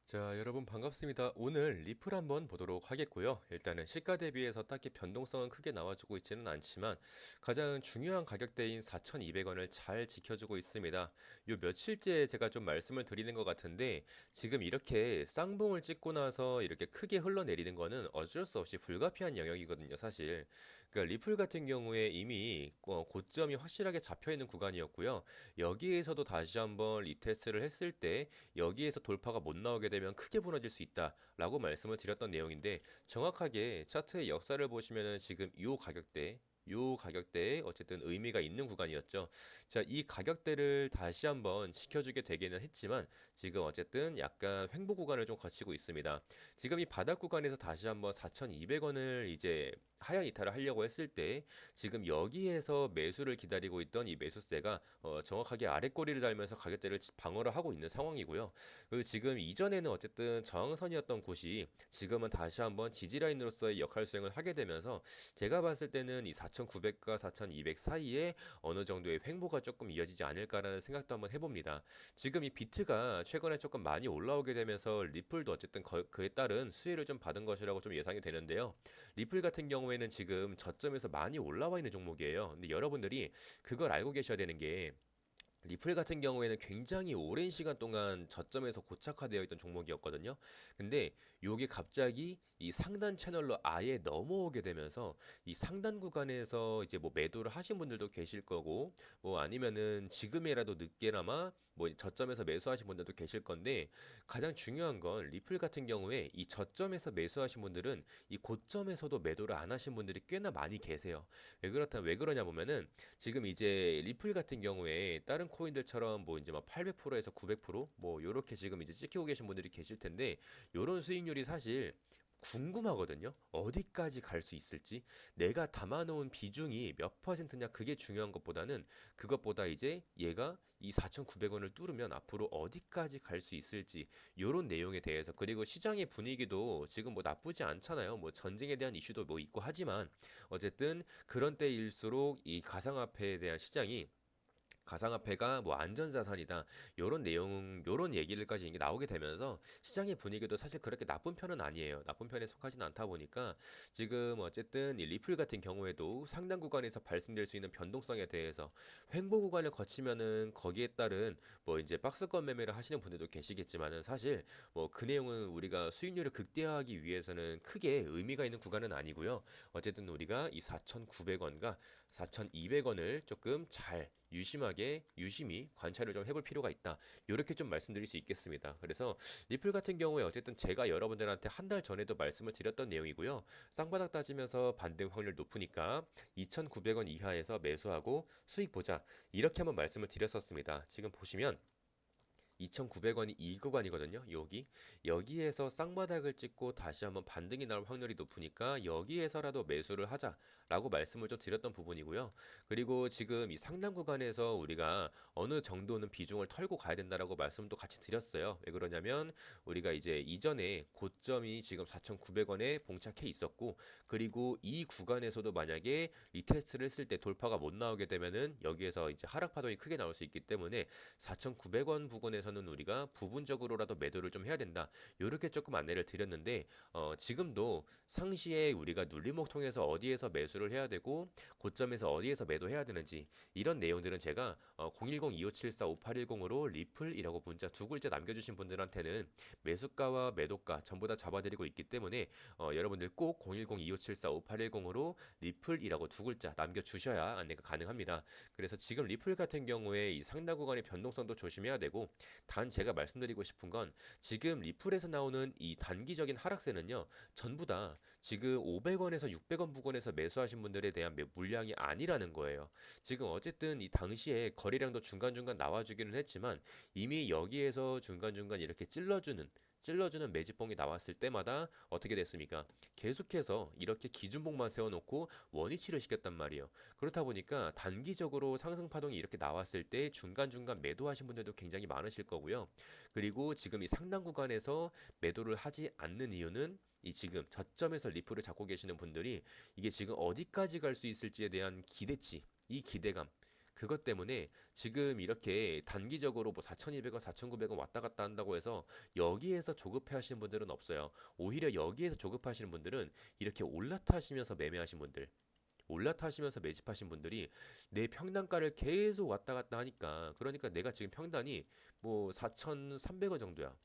자, 여러분 반갑습니다. 오늘 리플 한번 보도록 하겠고요. 일단은 시가 대비해서 딱히 변동성은 크게 나와주고 있지는 않지만 가장 중요한 가격대인 4,200원을 잘 지켜주고 있습니다. 요 며칠째 제가 좀 말씀을 드리는 것 같은데 지금 이렇게 쌍봉을 찍고 나서 이렇게 크게 흘러내리는 거는 어쩔 수 없이 불가피한 영역이거든요, 사실. 그러니까 리플 같은 경우에 이미 고점이 확실하게 잡혀 있는 구간이었고요. 여기에서도 다시 한번 리테스트를 했을 때 여기에서 돌파가 못 나오게 되면 크게 무너질 수 있다라고 말씀을 드렸던 내용인데 정확하게 차트의 역사를 보시면은 지금 요 가격대에 어쨌든 의미가 있는 구간이었죠. 자, 이 가격대를 다시 한번 지켜주게 되기는 했지만 지금 어쨌든 약간 횡보 구간을 좀 거치고 있습니다. 지금 이 바닥 구간에서 다시 한번 4,200원을 이제 하향 이탈을 하려고 했을 때 지금 여기에서 매수를 기다리고 있던 이 매수세가 정확하게 아래 꼬리를 달면서 가격대를 방어를 하고 있는 상황이고요. 그 지금 이전에는 어쨌든 저항선이었던 곳이 지금은 다시 한번 지지라인으로서의 역할 수행을 하게 되면서 제가 봤을 때는 이 4,900과 4,200 사이에 어느 정도의 횡보가 조금 이어지지 않을까라는 생각도 한번 해봅니다. 지금 이 비트가 최근에 조금 많이 올라오게 되면서 리플도 어쨌든 그에 따른 수혜를 좀 받은 것이라고 좀 예상이 되는데요. 리플 같은 경우에는 지금 저점에서 많이 올라와 있는 종목이에요. 근데 여러분들이 그걸 알고 계셔야 되는 게 리플 같은 경우에는 굉장히 오랜 시간 동안 저점에서 고착화되어 있던 종목이었거든요. 근데 요게 갑자기 이 상단 채널로 아예 넘어오게 되면서 이 상단 구간에서 이제 뭐 매도를 하신 분들도 계실 거고 뭐 아니면은 지금이라도 늦게나마 뭐 저점에서 매수하신 분들도 계실 건데 가장 중요한 건 리플 같은 경우에 이 저점에서 매수하신 분들은 이 고점에서도 매도를 안 하신 분들이 꽤나 많이 계세요. 왜 그러냐 보면은 지금 이제 리플 같은 경우에 다른 코인들처럼 뭐 이제 막 800%에서 900%뭐 요렇게 지금 이제 찍히고 계신 분들이 계실 텐데 요런 수익률이 사실 궁금하거든요. 어디까지 갈 수 있을지 내가 담아놓은 비중이 몇 퍼센트냐 그게 중요한 것보다는 그것보다 이제 얘가 이 4,900원을 뚫으면 앞으로 어디까지 갈 수 있을지 요런 내용에 대해서 그리고 시장의 분위기도 지금 뭐 나쁘지 않잖아요. 뭐 전쟁에 대한 이슈도 뭐 있고 하지만 어쨌든 그런 때일수록 이 가상화폐에 대한 시장이 가상화폐가 뭐 안전자산이다. 요런 내용, 요런 얘기를까지 이게 나오게 되면서 시장의 분위기도 사실 그렇게 나쁜 편은 아니에요. 나쁜 편에 속하진 않다 보니까 지금 어쨌든 이 리플 같은 경우에도 상당 구간에서 발생될 수 있는 변동성에 대해서 횡보 구간을 거치면은 거기에 따른 뭐 이제 박스권 매매를 하시는 분들도 계시겠지만은 사실 뭐 그 내용은 우리가 수익률을 극대화하기 위해서는 크게 의미가 있는 구간은 아니고요. 어쨌든 우리가 이 4,900원과 4,200원을 조금 잘 유심히 관찰을 좀 해볼 필요가 있다. 이렇게 좀 말씀드릴 수 있겠습니다. 그래서 리플 같은 경우에 어쨌든 제가 여러분들한테 한 달 전에도 말씀을 드렸던 내용이고요. 쌍바닥 따지면서 반등 확률 높으니까 2,900원 이하에서 매수하고 수익 보자. 이렇게 한번 말씀을 드렸었습니다. 지금 보시면 2,900원이 이 구간이거든요. 여기에서 쌍바닥을 찍고 다시 한번 반등이 나올 확률이 높으니까 여기에서라도 매수를 하자라고 말씀을 좀 드렸던 부분이고요. 그리고 지금 이 상단 구간에서 우리가 어느 정도는 비중을 털고 가야 된다라고 말씀도 같이 드렸어요. 왜 그러냐면 우리가 이제 이전에 고점이 지금 4,900원에 봉착해 있었고 그리고 이 구간에서도 만약에 리테스트를 했을 때 돌파가 못 나오게 되면은 여기에서 이제 하락 파동이 크게 나올 수 있기 때문에 4,900원 부근에서는 우리가 부분적으로라도 매도를 좀 해야 된다. 이렇게 조금 안내를 드렸는데 지금도 상시에 우리가 눌림목 통해서 어디에서 매수를 해야 되고 고점에서 어디에서 매도해야 되는지 이런 내용들은 제가 010-2574-5810으로 리플이라고 문자 두 글자 남겨주신 분들한테는 매수가와 매도가 전부 다 잡아드리고 있기 때문에 여러분들 꼭 010-2574-5810으로 리플이라고 두 글자 남겨주셔야 안내가 가능합니다. 그래서 지금 리플 같은 경우에 이 상당 구간의 변동성도 조심해야 되고 단 제가 말씀드리고 싶은 건 지금 리플에서 나오는 이 단기적인 하락세는요 전부 다 지금 500원에서 600원 부근에서 매수하신 분들에 대한 물량이 아니라는 거예요. 지금 어쨌든 이 당시에 거래량도 중간중간 나와주기는 했지만 이미 여기에서 중간중간 이렇게 찔러주는 매집봉이 나왔을 때마다 어떻게 됐습니까? 계속해서 이렇게 기준봉만 세워놓고 원위치를 시켰단 말이에요. 그렇다 보니까 단기적으로 상승 파동이 이렇게 나왔을 때 중간중간 매도하신 분들도 굉장히 많으실 거고요. 그리고 지금 이 상당 구간에서 매도를 하지 않는 이유는 이 지금 저점에서 리플을 잡고 계시는 분들이 이게 지금 어디까지 갈 수 있을지에 대한 기대치, 이 기대감 그것 때문에 지금 이렇게 단기적으로 뭐 4,200원, 4,900원 왔다 갔다 한다고 해서 여기에서 조급해 하시는 분들은 없어요. 오히려 여기에서 조급하시는 분들은 이렇게 올라타시면서 매매하신 분들, 올라타시면서 매집하신 분들이 내 평단가를 계속 왔다 갔다 하니까, 그러니까 내가 지금 평단이 뭐 4,300원 정도야.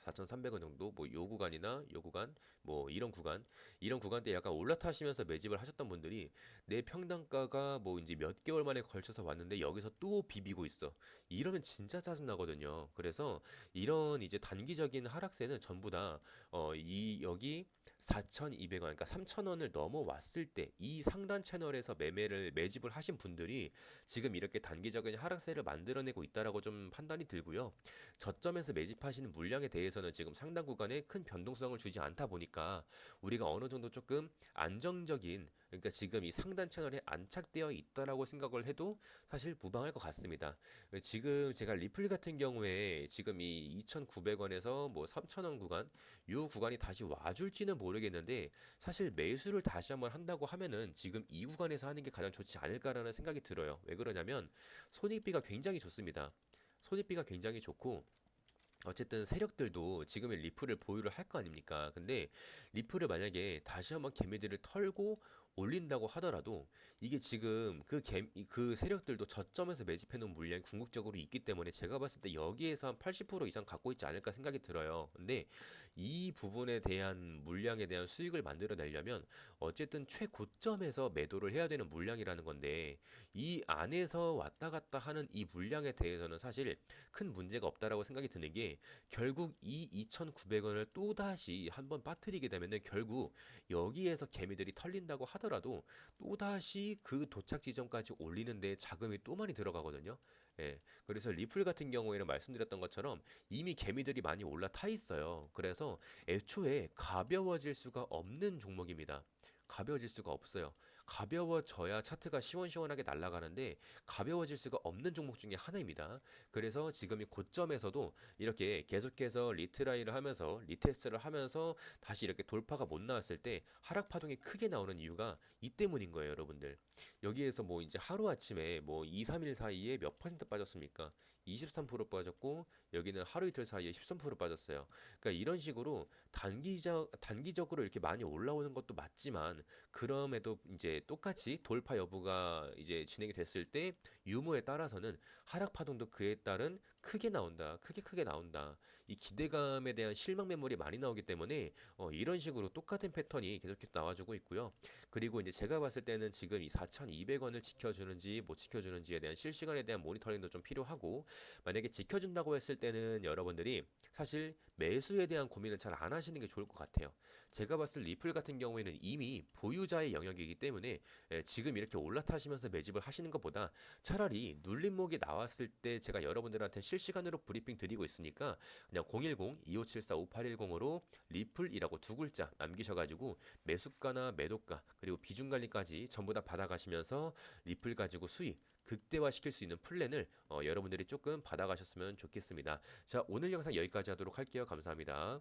4,300원 정도, 뭐 요 구간이나 요 구간, 뭐 이런 구간대 약간 올라타시면서 매집을 하셨던 분들이 내 평단가가 뭐 이제 몇 개월 만에 걸쳐서 왔는데 여기서 또 비비고 있어. 이러면 진짜 짜증나거든요. 그래서 이런 이제 단기적인 하락세는 전부 다 이 여기 4,200원, 그러니까 3,000원을 넘어왔을 때 이 상단 채널에서 매집을 하신 분들이 지금 이렇게 단기적인 하락세를 만들어내고 있다라고 좀 판단이 들고요. 저점에서 매집하시는 물량에 대해서는 지금 상당 구간에 큰 변동성을 주지 않다 보니까 우리가 어느 정도 조금 안정적인, 그러니까 지금 이 상단 채널에 안착되어 있다라고 생각을 해도 사실 무방할 것 같습니다. 지금 제가 리플 같은 경우에 지금 이 2,900원에서 뭐 3,000원 구간, 요 구간이 다시 와줄지는 모르겠는데 사실 매수를 다시 한번 한다고 하면은 지금 이 구간에서 하는 게 가장 좋지 않을까라는 생각이 들어요. 왜 그러냐면 손익비가 굉장히 좋습니다. 손익비가 굉장히 좋고, 어쨌든 세력들도 지금의 리플을 보유를 할 거 아닙니까? 근데 리플을 만약에 다시 한번 개미들을 털고 올린다고 하더라도 이게 지금 그 세력들도 저점에서 매집해 놓은 물량이 궁극적으로 있기 때문에 제가 봤을 때 여기에서 한 80% 이상 갖고 있지 않을까 생각이 들어요. 근데 이 부분에 대한 물량에 대한 수익을 만들어내려면 어쨌든 최고점에서 매도를 해야 되는 물량이라는 건데, 이 안에서 왔다 갔다 하는 이 물량에 대해서는 사실 큰 문제가 없다라고 생각이 드는 게, 결국 이 2,900원을 또다시 한번 빠뜨리게 되면은 결국 여기에서 개미들이 털린다고 하더라도 또다시 그 도착 지점까지 올리는 데 자금이 또 많이 들어가거든요. 예. 그래서 리플 같은 경우에는 말씀드렸던 것처럼 이미 개미들이 많이 올라타 있어요. 그래서 애초에 가벼워질 수가 없는 종목입니다. 가벼워질 수가 없어요. 가벼워져야 차트가 시원시원하게 날아가는데 가벼워질 수가 없는 종목 중에 하나입니다. 그래서 지금 이 고점에서도 이렇게 계속해서 리트라이를 하면서 리테스트를 하면서 다시 이렇게 돌파가 못 나왔을 때 하락 파동이 크게 나오는 이유가 이 때문인 거예요, 여러분들. 여기에서 뭐 이제 하루 아침에 뭐 2, 3일 사이에 몇 퍼센트 빠졌습니까? 23% 빠졌고, 여기는 하루 이틀 사이에 13% 빠졌어요. 그러니까 이런 식으로 단기적으로 이렇게 많이 올라오는 것도 맞지만, 그럼에도 이제 똑같이 돌파 여부가 이제 진행이 됐을 때 유무에 따라서는 하락 파동도 그에 따른 크게 나온다. 크게 나온다. 이 기대감에 대한 실망 매물이 많이 나오기 때문에 이런 식으로 똑같은 패턴이 계속해서 나와주고 있고요. 그리고 이제 제가 봤을 때는 지금 이 4,200원을 지켜주는지 못 지켜주는지에 대한 실시간에 대한 모니터링도 좀 필요하고, 만약에 지켜준다고 했을 때는 여러분들이 사실 매수에 대한 고민을 잘 안 하시는 게 좋을 것 같아요. 제가 봤을 리플 같은 경우에는 이미 보유자의 영역이기 때문에 지금 이렇게 올라타시면서 매집을 하시는 것보다 차라리 눌림목이 나왔을 때 제가 여러분들한테 실시간으로 브리핑 드리고 있으니까 그냥 010-2574-5810으로 리플이라고 두 글자 남기셔가지고 매수가나 매도가 그리고 비중 관리까지 전부 다 받아가시면서 리플 가지고 수익 극대화시킬 수 있는 플랜을 여러분들이 조금 받아가셨으면 좋겠습니다. 자, 오늘 영상 여기까지 하도록 할게요. 감사합니다.